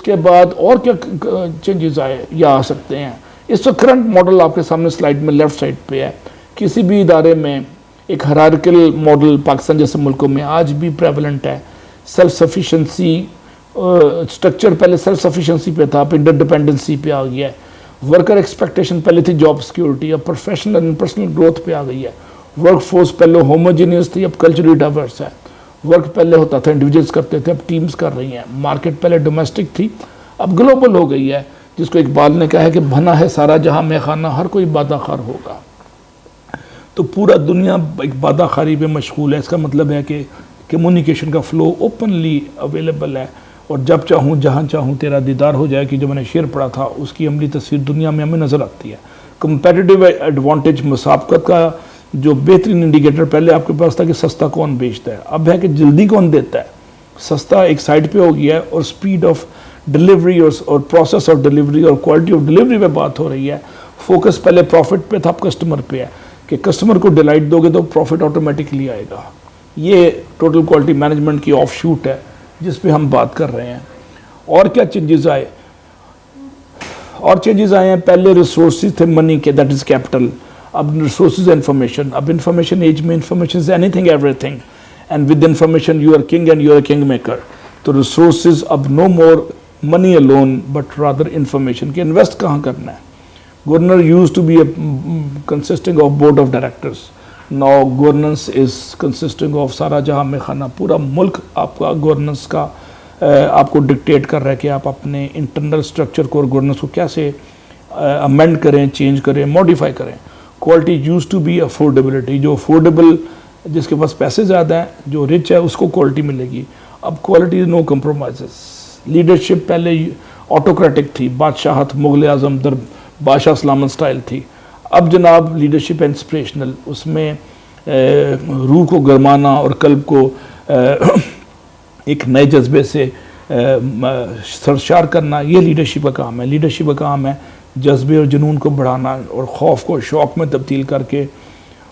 उसके बाद और क्या चेंजेस आए या आ सकते हैं। इस वक्त करंट मॉडल आपके सामने स्लाइड में लेफ्ट साइड पे है। किसी भी इदारे में एक हायरार्किकल मॉडल पाकिस्तान जैसे मुल्कों में आज भी प्रेवलेंट है। सेल्फ सफिशेंसी स्ट्रक्चर पहले सेल्फ सफिशेंसी पे था, अब इंटरडिपेंडेंसी पे आ गया है। वर्कर एक्सपेक्टेशन पहले थी जॉब सिक्योरिटी, अब प्रोफेशनल एंड पर्सनल ग्रोथ पे आ गई है। वर्क फोर्स पहले होमोजीनियस थी, अब कल्चरली डाइवर्स है। वर्क पहले होता था इंडिविजुअल्स करते थे, अब टीम्स कर रही हैं। मार्केट पहले डोमेस्टिक थी, अब ग्लोबल हो गई है। जिसको इकबाल ने कहा है कि बना है सारा जहां में खाना, हर कोई बादाखार होगा। तो पूरा दुनिया एक बादाखारी पे मशगूल है। इसका मतलब है कि कम्युनिकेशन का फ्लो ओपनली अवेलेबल है और जब चाहूँ जहाँ चाहूँ तेरा दीदार हो जाए कि जो मैंने शेर पढ़ा था उसकी अमली तस्वीर दुनिया में हमें नज़र आती है। कंपेटिटिव एडवांटेज मुसाबकत का जो बेहतरीन इंडिकेटर पहले आपके पास था कि सस्ता कौन बेचता है, अब है कि जल्दी कौन देता है। सस्ता एक साइड पे हो गया है और स्पीड ऑफ डिलीवरी और प्रोसेस ऑफ डिलीवरी और क्वालिटी ऑफ डिलीवरी पे बात हो रही है। फोकस पहले प्रॉफिट पे था, अब कस्टमर पे है कि कस्टमर को डिलाइट दोगे तो प्रॉफिट ऑटोमेटिकली आएगा। ये टोटल क्वालिटी मैनेजमेंट की ऑफ शूट है जिस पे हम बात कर रहे हैं। और क्या चेंजेस आए? और चेंजेस आए हैं, पहले रिसोर्सेज थे मनी के, दैट इज कैपिटल, अब रिसोर्सेज इंफॉर्मेशन। अब इंफॉर्मेशन एज में information is anything everything and with information you are king and you are king maker. तो रिसोर्सेज अब no more money alone but rather information के invest कहाँ करना है। Governor used to be consisting of board of directors, now governance is consisting of सारा जहां में खाना। पूरा मुल्क आपका गवर्नेंस का आपको डिक्टेट कर रहा है कि आप अपने इंटरनल स्ट्रक्चर को और गवर्नेंस को कैसे अमेंड करें, चेंज करें, मॉडिफाई करें। Quality used to be affordability, जो अफोर्डेबल जिसके पास पैसे ज़्यादा हैं, जो रिच है उसको क्वालिटी मिलेगी। अब क्वालिटी नो कंप्रोमाइजेस। लीडरशिप पहले ऑटोक्रेटिक थी, बादशाहत मुग़ल आज़म दर बादशाह सलामत स्टाइल थी। अब जनाब लीडरशिप इंस्पिरेशनल, उसमें रूह को गरमाना और कल्ब को एक नए जज्बे से सरशार करना, ये लीडरशिप का काम है। लीडरशिप का काम है जज्बे और जुनून को बढ़ाना और खौफ को शौक़ में तब्दील करके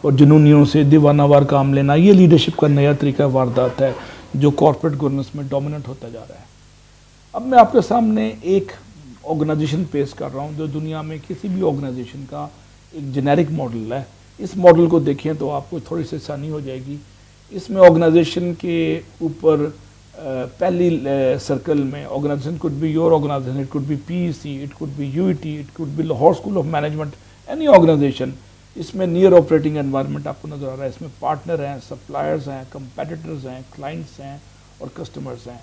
और जुनूनियों से दीवानावार काम लेना। ये लीडरशिप का नया तरीका वारदात है जो कॉर्पोरेट गवर्नेंस में डोमिनेंट होता जा रहा है। अब मैं आपके सामने एक ऑर्गेनाइजेशन पेश कर रहा हूँ जो दुनिया में किसी भी ऑर्गेनाइजेशन का एक जेनेरिक मॉडल है। इस मॉडल को देखें तो आपको थोड़ी सी आसानी हो जाएगी। इसमें ऑर्गेनाइजेशन के ऊपर पहली सर्कल में organisation could be your organisation, it could be PEC, it could be UET, it could be Lahore school of management, any organisation. इसमें नियर ऑपरेटिंग एनवायरनमेंट आपको नजर आ रहा है। इसमें पार्टनर हैं, सप्लायर्स हैं, कंपेटिटर्स हैं, क्लाइंट्स हैं और कस्टमर्स हैं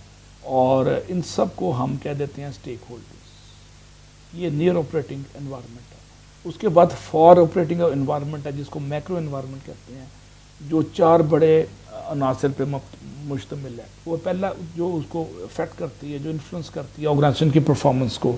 और इन सब को हम कह देते हैं स्टेक होल्डर्स। ये नियर ऑपरेटिंग एनवायरनमेंट है। उसके बाद फॉर ऑपरेटिंग एनवायरनमेंट है जिसको मैक्रो एनवायरनमेंट कहते हैं, जो चार बड़े अनासर पे मुश्तमिल है। वो पहला जो उसको अफेक्ट करती है, जो इन्फ्लुएंस करती है ऑर्गेनाइजेशन की परफॉर्मेंस को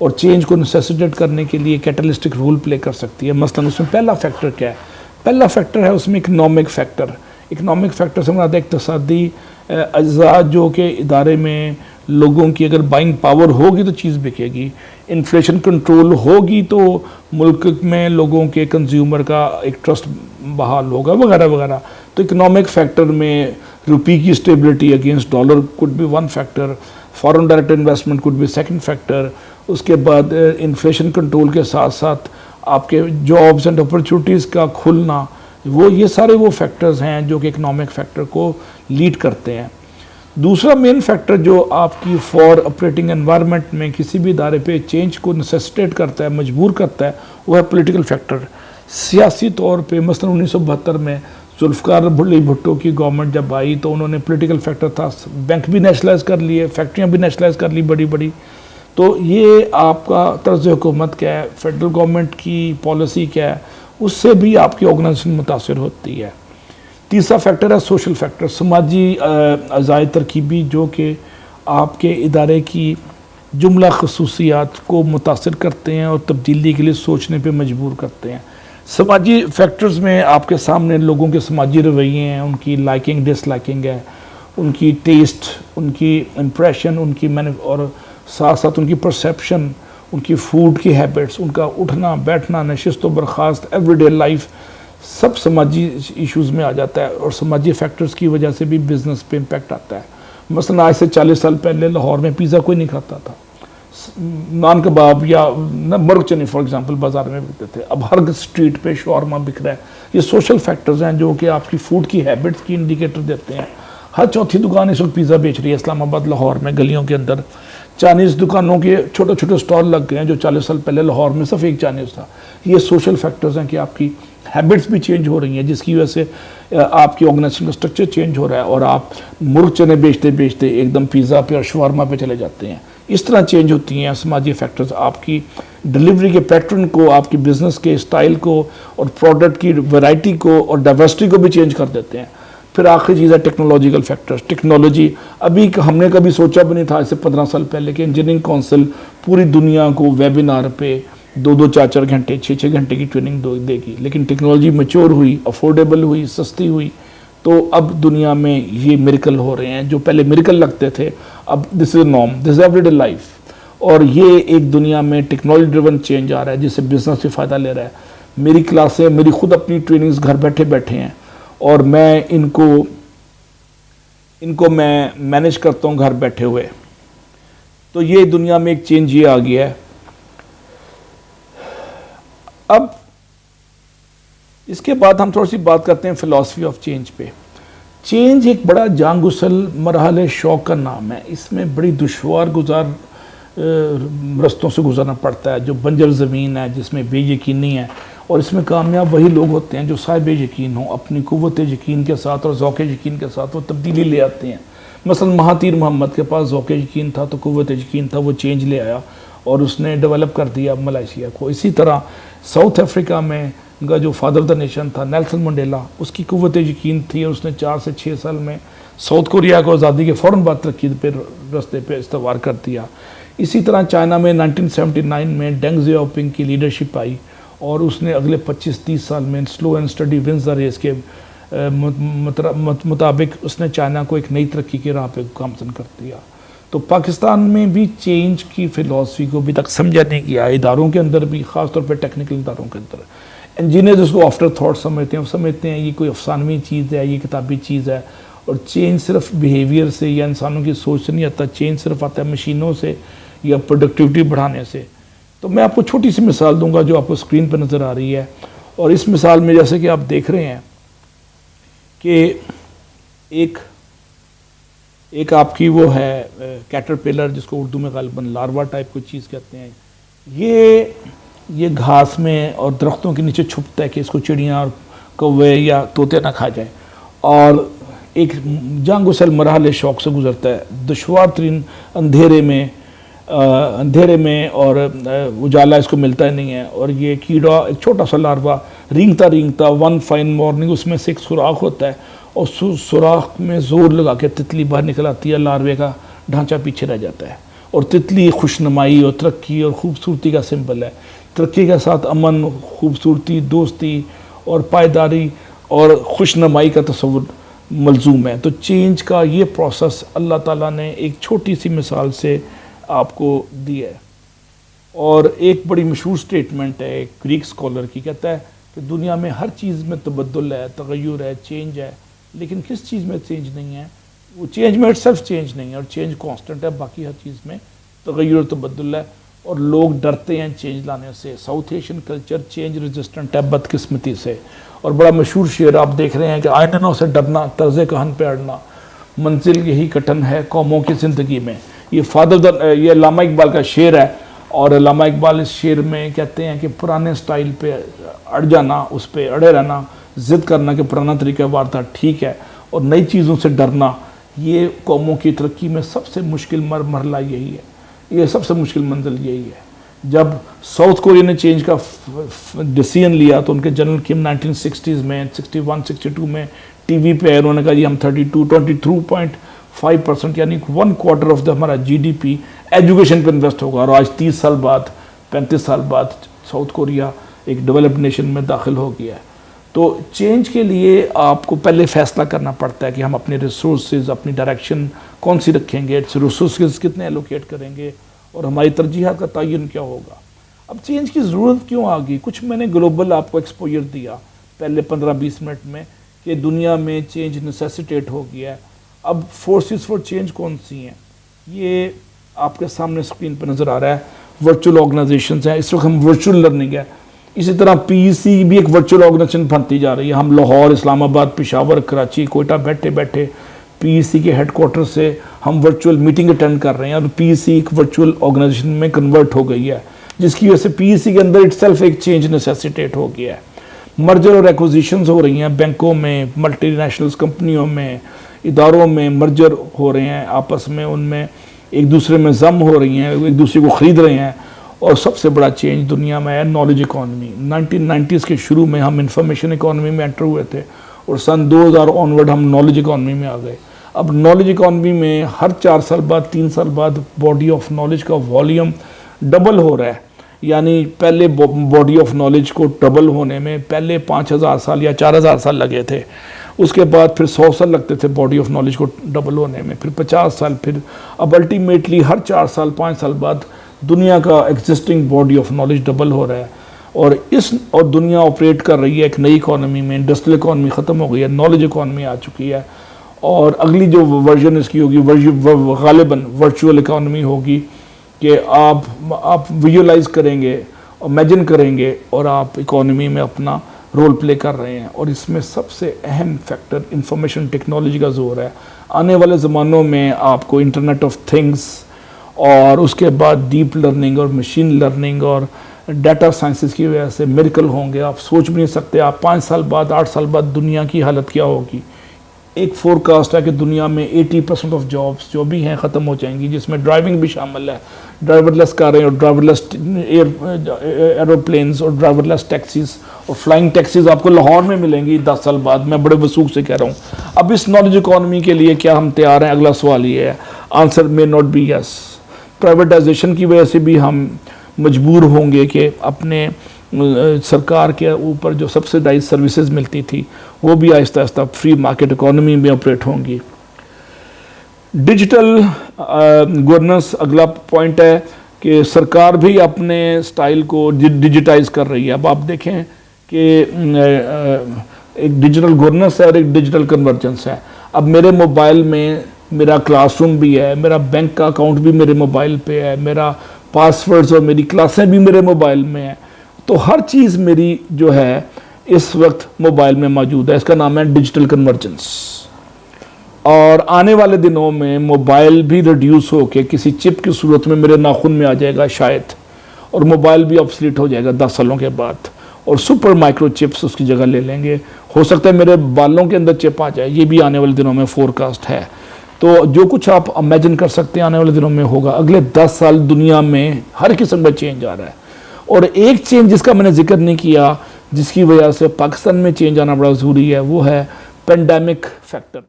और चेंज को नेसेसिटेट करने के लिए कैटलिस्टिक रोल प्ले कर सकती है। मसलन उसमें पहला फैक्टर क्या है? पहला फैक्टर है उसमें इकनॉमिक फैक्टर। इकनॉमिक फैक्टर से मुराद इक़्तिसादी अज्जा जो कि इदारे में लोगों की अगर बाइंग पावर होगी तो चीज़ बिकेगी, इन्फ्लेशन कंट्रोल होगी तो मुल्क में लोगों के कंज्यूमर का एक ट्रस्ट बहाल होगा वगैरह वगैरह। तो इकोनॉमिक फैक्टर में रुपये की stability against dollar could be one factor, foreign direct investment could be second factor. उसके बाद इन्फ्लेशन कंट्रोल के साथ साथ आपके जॉब्स एंड अपॉर्चुनिटीज़ का खुलना, वो ये सारे वो फैक्टर्स हैं जो कि इकोनॉमिक फैक्टर को लीड करते हैं। दूसरा मेन फैक्टर जो आपकी फॉर ऑपरेटिंग एनवायरनमेंट में किसी भी इदारे पे चेंज को नेसेसिटेट करता है, मजबूर करता है, वो है पॉलिटिकल फैक्टर। सियासी तौर पे मसलन 1972 में जुल्फ़िकार अली भुट्टो की गवर्नमेंट जब आई तो उन्होंने पॉलिटिकल फैक्टर था, बैंक भी नेशनलाइज कर लिए, फैक्ट्रियाँ भी नेशनलाइज कर ली बड़ी बड़ी। तो ये आपका तर्ज हुकूमत क्या है, फेडरल गवर्नमेंट की पॉलिसी क्या है, उससे भी आपकी ऑर्गेनाइजेशन मुतासर होती है। तीसरा फैक्टर है सोशल फैक्टर, समाजी अज़ाय तरकीबी जो कि आपके इदारे की जुमला खसूसियात को मुतासर करते हैं और तब्दीली के लिए सोचने पे मजबूर करते हैं। समाजी फैक्टर्स में आपके सामने लोगों के समाजी रवैये हैं, उनकी लाइकिंग डिसलाइकिंग है, उनकी टेस्ट, उनकी इम्प्रेशन, उनकी मैंने और साथ साथ उनकी परसेप्शन, उनकी फूड की हैबिट्स, उनका उठना बैठना, नशिस्त व बर्खास्त, एवरीडे लाइफ, सब समाजी इश्यूज़ में आ जाता है और समाजी फैक्टर्स की वजह से भी बिज़नेस पे इम्पेक्ट आता है। मसलन आज से 40 साल पहले लाहौर में पिज़्ज़ा कोई नहीं खाता था, नान कबाब या मुर्ग चने फॉर एग्जांपल बाज़ार में बिकते थे। अब हर स्ट्रीट पे शॉर्मा बिक रहा है। ये सोशल फैक्टर्स हैं जो कि आपकी फूड की हैबिट्स की इंडिकेटर देते हैं। हर चौथी दुकान इस वक्त पिज़्ज़ा बेच रही है इस्लामाबाद लाहौर में गलियों के अंदर। चाइनीज़ दुकानों के छोटे छोटे स्टॉल लग गए हैं जो 40 साल पहले लाहौर में सिर्फ एक चाइनीज़ था। ये सोशल फैक्टर्स हैं कि आपकी हैबिट्स भी चेंज हो रही हैं, जिसकी वजह से आपकी ऑर्गेनाइजेशन का स्ट्रक्चर चेंज हो रहा है और आप मुर्ग चने बेचते बेचते एकदम पिज़्ज़ा पे और शवारमा पे चले जाते हैं। इस तरह चेंज होती हैं समाजी फैक्टर्स, आपकी डिलीवरी के पैटर्न को, आपकी बिजनेस के स्टाइल को और प्रोडक्ट की वैरायटी को और डाइवर्सिटी को भी चेंज कर देते हैं। फिर आखिरी चीज़ है टेक्नोलॉजिकल फैक्टर्स। टेक्नोलॉजी अभी हमने कभी सोचा भी नहीं था इससे 15 साल पहले कि इंजीनियरिंग काउंसिल पूरी दुनिया को वेबिनार पे 2-2, 4-4 घंटे, 6-6 घंटे की ट्रेनिंग देगी। लेकिन टेक्नोलॉजी मैच्योर हुई, अफोर्डेबल हुई, सस्ती हुई, तो अब दुनिया में ये मिरेकल हो रहे हैं जो पहले मिरेकल लगते थे, अब this is norm, this is everyday life. और ये एक दुनिया में टेक्नोलॉजी ड्रिवन चेंज आ रहा है जिससे बिजनेस भी फ़ायदा ले रहा है। मेरी क्लासें, मेरी खुद अपनी ट्रेनिंग्स घर बैठे बैठे हैं और मैं इनको मैं मैनेज करता हूँ घर बैठे हुए। तो ये दुनिया में एक चेंज ये आ गया है। अब इसके बाद हम थोड़ी सी बात करते हैं फिलॉसफी ऑफ चेंज पे। चेंज एक बड़ा जांगुसल मरहले शौक का नाम है। इसमें बड़ी दुश्वार गुजार रस्तों से गुजरना पड़ता है, जो बंजर ज़मीन है, जिसमें बेयकीनी है। और इसमें कामयाब वही लोग होते हैं जो साहिब यकीन हो, अपनी क़ुव्वत यकीन के साथ और ज़ौक़ यकीन के साथ वो तब्दीली ले आते हैं। मसलन महातीर मोहम्मद के पास ज़ौक़ यकीन था तो क़ुव्वत यकीन था, वो चेंज ले आया और उसने डेवलप कर दिया मलेशिया को। इसी तरह साउथ अफ्रीका में का जो फादर द नेशन था नेल्सन मंडेला, उसकी क़ुव्वत यकीन थी और उसने 4 से 6 साल में साउथ कोरिया को आज़ादी के फ़ौरन बाद तरक्की पे रस्ते पे इस्तवार कर दिया। इसी तरह चाइना में 1979 में डेंग ज़ियाओपिंग की लीडरशिप आई और उसने अगले 25-30 साल में slow and steady wins the race के मुताबिक उसने चाइना को एक नई तरक्की की राह पे गामजन कर दिया। तो पाकिस्तान में भी चेंज की फ़िलासफ़ी को अभी तक समझा नहीं गया, इदारों के अंदर भी, ख़ासतौर पर टेक्निकल इदारों के अंदर। इंजीनियर्स उसको आफ्टर थाट समझते हैं, वो समझते हैं ये कोई अफसानवी चीज़ है, ये किताबी चीज़ है। और चेंज सिर्फ बिहेवियर से या इंसानों की सोच से नहीं आता, चेंज सिर्फ आता है मशीनों से या प्रोडक्टिविटी बढ़ाने से। तो मैं आपको छोटी सी मिसाल दूंगा जो आपको स्क्रीन पर नज़र आ रही है। और इस मिसाल में जैसे कि आप देख रहे हैं कि एक आपकी वो है कैटरपिलर, जिसको उर्दू में गालिबन लार्वा टाइप कोई चीज़ कहते हैं। ये घास में और दरख्तों के नीचे छुपता है कि इसको चिड़ियाँ और कौवे या तोते ना खा जाए, और एक जांगुसल मरहले शौक से गुजरता है। दुश्वार तरीन अंधेरे में और उजाला इसको मिलता ही नहीं है। और ये कीड़ा, एक छोटा सा लार्वा, रेंगता वन फाइन मॉर्निंग उसमें से एक सुराख होता है और सुराख में ज़ोर लगा के तितली बाहर निकल आती है, लार्वे का ढांचा पीछे रह जाता है। और तितली खुशनुमाई और तरक्की और ख़ूबसूरती का सिंबल है। तरक्की के साथ अमन, खूबसूरती, दोस्ती और पायदारी और खुशनुमाई का तस्वुर मलजूम है। तो चेंज का ये प्रोसेस अल्लाह ताला ने एक छोटी सी मिसाल से आपको दी है। और एक बड़ी मशहूर स्टेटमेंट है एक ग्रीक स्कॉलर की, कहता है कि दुनिया में हर चीज़ में तबद्दुल है, तगय्युर है, चेंज है, लेकिन किस चीज़ में चेंज नहीं है? वो चेंज में इटसेल्फ चेंज नहीं है और चेंज कांस्टेंट है, बाकी हर चीज़ में तगय्युर तबद्दुल है। और लोग डरते हैं चेंज लाने से। South Asian culture change resistant है बदकिस्मती से। और बड़ा मशहूर शेर आप देख रहे हैं कि आइंदों से डरना, तर्ज़ कहन पे अड़ना, मंजिल यही कठन है कौमों की ज़िंदगी में। ये लामा इकबाल का शेर है। और लामा इकबाल इस शेर में कहते हैं कि पुराने स्टाइल पे अड़ जाना, उस पर अड़े रहना, ज़िद करना कि पुराना तरीका वारदात ठीक है, और नई चीज़ों से डरना, ये कौमों की तरक्की में सबसे मुश्किल मरहला यही है, ये सबसे मुश्किल मंजिल यही है। जब साउथ कोरिया ने चेंज का डिसीजन लिया तो उनके जनरल किम 1960s में 61-62 में टीवी पे उन्होंने कहा जी हम 23.5% यानी 1/4 ऑफ द हमारा जीडीपी एजुकेशन पे इन्वेस्ट होगा। और आज 30 साल बाद, 35 साल बाद साउथ कोरिया एक डेवलप्ड नेशन में दाखिल हो गया है। तो चेंज के लिए आपको पहले फैसला करना पड़ता है कि हम अपने रिसोर्सेज, अपनी डायरेक्शन कौन सी रखेंगे, रिसोर्सेज कितने एलोकेट करेंगे और हमारी तरजीहात का तयन क्या होगा। अब चेंज की ज़रूरत क्यों आ गई? कुछ मैंने ग्लोबल आपको एक्सपोजर दिया पहले 15-20 मिनट में कि दुनिया में चेंज नेसेसिटेट हो गया है। अब फोर्सेस फॉर चेंज कौन सी हैं, ये आपके सामने स्क्रीन पर नज़र आ रहा है। वर्चुअल ऑर्गेनाइजेशंस हैं, इस वक्त हम वर्चुअल लर्निंग है। इसी तरह पीईसी भी एक वर्चुअल ऑर्गेनाइजेशन बनती जा रही है। हम लाहौर, इस्लामाबाद, पेशावर, कराची, कोयटा बैठे बैठे पीईसी के हेडक्वार्टर से हम वर्चुअल मीटिंग अटेंड कर रहे हैं और पीईसी एक वर्चुअल ऑर्गेनाइजेशन में कन्वर्ट हो गई है, जिसकी वजह से पीईसी के अंदर इटसेल्फ एक चेंज नेसेसिटेट हो गया है। मर्जर और एक्विजिशंस हो रही हैं बैंकों में, मल्टीनेशनल्स कंपनियों में, इदारों में मर्जर हो रहे हैं आपस में, उनमें एक दूसरे में जम हो रही हैं, एक दूसरे को ख़रीद रहे हैं। और सबसे बड़ा चेंज दुनिया में है नॉलेज इकॉनमी। 1990s के शुरू में हम इंफॉर्मेशन इकॉनमी में एंटर हुए थे और सन 2000 ऑनवर्ड हम नॉलेज इकॉनमी में आ गए। अब नॉलेज इकॉनमी में हर 4 साल बाद, 3 साल बाद बॉडी ऑफ नॉलेज का वॉल्यूम डबल हो रहा है। यानी पहले बॉडी ऑफ नॉलेज को डबल होने में पहले 5000 साल या 4000 साल लगे थे, उसके बाद फिर 100 साल लगते थे बॉडी ऑफ नॉलेज को डबल होने में, फिर 50 साल, फिर अब अल्टीमेटली हर 4 साल 5 साल बाद दुनिया का existing body of knowledge double हो रहा है। और दुनिया ऑपरेट कर रही है एक नई इकॉनमी में। इंडस्ट्रियल इकॉनमी ख़त्म हो गई है, नॉलेज इकॉनमी आ चुकी है और अगली जो वर्जन इसकी होगी गालिबन वर्चुअल इकॉनमी होगी कि आप विजुअलाइज करेंगे, इमेजिन करेंगे और आप इकॉनमी में अपना रोल प्ले कर रहे हैं। और इसमें सबसे अहम फैक्टर इंफॉर्मेशन टेक्नोलॉजी का जोर है। आने वाले ज़मानों में आपको इंटरनेट ऑफ थिंग्स और उसके बाद डीप लर्निंग और मशीन लर्निंग और डाटा साइंसेस की वजह से मिरेकल होंगे। आप सोच भी नहीं सकते आप 5 साल बाद, 8 साल बाद दुनिया की हालत क्या होगी। एक फोरकास्ट है कि दुनिया में 80% ऑफ जॉब्स जो भी हैं ख़त्म हो जाएंगी, जिसमें ड्राइविंग भी शामिल है। ड्राइवरलेस कारें और ड्राइवरलेस एरोप्लेन्स और ड्राइवरलेस टैक्सीज और फ्लाइंग टैक्सीज आपको लाहौर में मिलेंगी 10 साल बाद। मैं बड़े वसूख से कह रहा हूँ। अब इस नॉलेज इकॉनमी के लिए क्या हम तैयार हैं? अगला सवाल ये है। Answer may not be yes. Privatisation की वजह से भी हम मजबूर होंगे कि अपने सरकार के ऊपर जो सब्सिडाइज सर्विसेज मिलती थी वो भी Aahista Aahista free market economy में ऑपरेट होंगी। डिजिटल गवर्नेंस अगला पॉइंट है कि सरकार भी अपने स्टाइल को डिजिटाइज कर रही है। अब आप देखें कि एक डिजिटल गवर्नेंस है और एक डिजिटल कन्वर्जेंस है। अब मेरे मोबाइल में मेरा क्लासरूम भी है, मेरा बैंक का अकाउंट भी मेरे मोबाइल पे है, मेरा पासवर्ड्स और मेरी क्लासें भी मेरे मोबाइल में है। तो हर चीज़ मेरी जो है इस वक्त मोबाइल में मौजूद है। इसका नाम है डिजिटल कन्वर्जेंस। और आने वाले दिनों में मोबाइल भी रिड्यूस होकर किसी चिप की सूरत में मेरे नाखून में आ जाएगा शायद, और मोबाइल भी ऑब्सलीट हो जाएगा 10 सालों के बाद, और सुपर माइक्रो चिप्स उसकी जगह ले लेंगे। हो सकता है मेरे बालों के अंदर चिप आ जाए, ये भी आने वाले दिनों में फोरकास्ट है। तो जो कुछ आप इमेजिन कर सकते हैं आने वाले दिनों में होगा। अगले 10 साल दुनिया में हर किस्म का चेंज आ रहा है। और एक चेंज जिसका मैंने जिक्र नहीं किया, जिसकी वजह से पाकिस्तान में चेंज आना बड़ा ज़रूरी है, वो है पेंडेमिक फैक्टर।